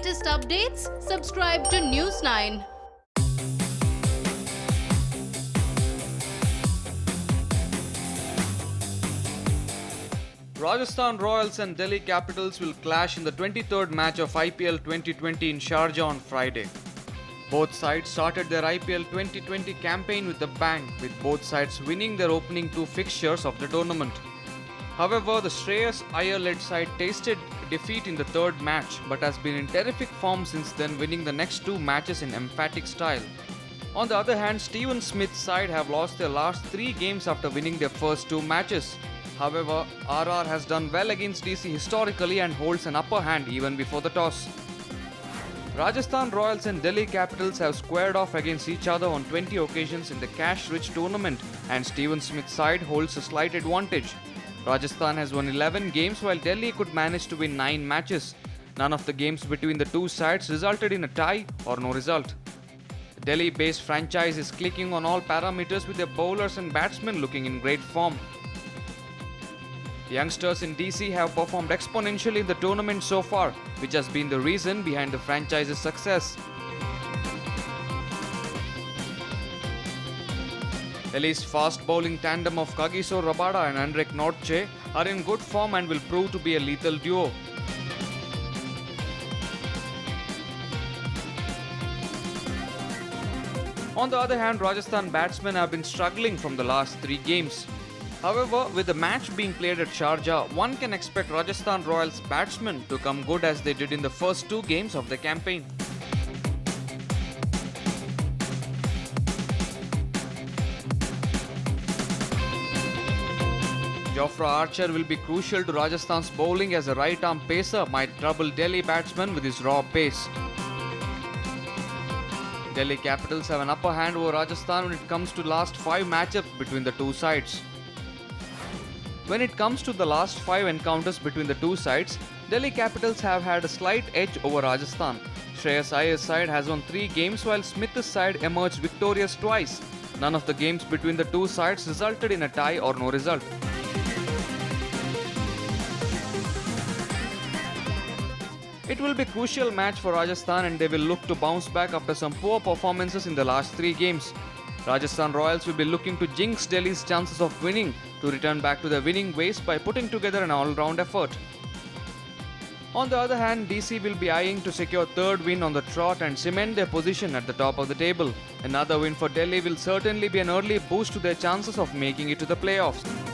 latest updates, subscribe to News 9. Rajasthan Royals and Delhi Capitals will clash in the 23rd match of IPL 2020 in Sharjah on Friday. Both sides started their IPL 2020 campaign with a bang, with both sides winning their opening two fixtures of the tournament. However, the Shreyas Iyer-led side tasted defeat in the third match but has been in terrific form since then, winning the next two matches in emphatic style. On the other hand, Steven Smith's side have lost their last three games after winning their first two matches. However, RR has done well against DC historically and holds an upper hand even before the toss. Rajasthan Royals and Delhi Capitals have squared off against each other on 20 occasions in the cash-rich tournament, and Steven Smith's side holds a slight advantage. Rajasthan has won 11 games while Delhi could manage to win 9 matches. None of the games between the two sides resulted in a tie or no result. The Delhi-based franchise is clicking on all parameters with their bowlers and batsmen looking in great form. The youngsters in DC have performed exponentially in the tournament so far, which has been the reason behind the franchise's success. Delhi's fast bowling tandem of Kagiso Rabada and Henrik Nortje are in good form and will prove to be a lethal duo. On the other hand, Rajasthan batsmen have been struggling from the last three games. However, with the match being played at Sharjah, one can expect Rajasthan Royals batsmen to come good as they did in the first two games of the campaign. Jofra Archer will be crucial to Rajasthan's bowling as a right-arm pacer might trouble Delhi batsmen with his raw pace. Delhi Capitals have an upper hand over Rajasthan when it comes to last 5 matchups between the two sides. When it comes to the last 5 encounters between the two sides, Delhi Capitals have had a slight edge over Rajasthan. Shreyas Iyer's side has won 3 games while Smith's side emerged victorious twice. None of the games between the two sides resulted in a tie or no result. It will be a crucial match for Rajasthan and they will look to bounce back after some poor performances in the last 3 games. Rajasthan Royals will be looking to jinx Delhi's chances of winning to return back to their winning ways by putting together an all-round effort. On the other hand, DC will be eyeing to secure third win on the trot and cement their position at the top of the table. Another win for Delhi will certainly be an early boost to their chances of making it to the playoffs.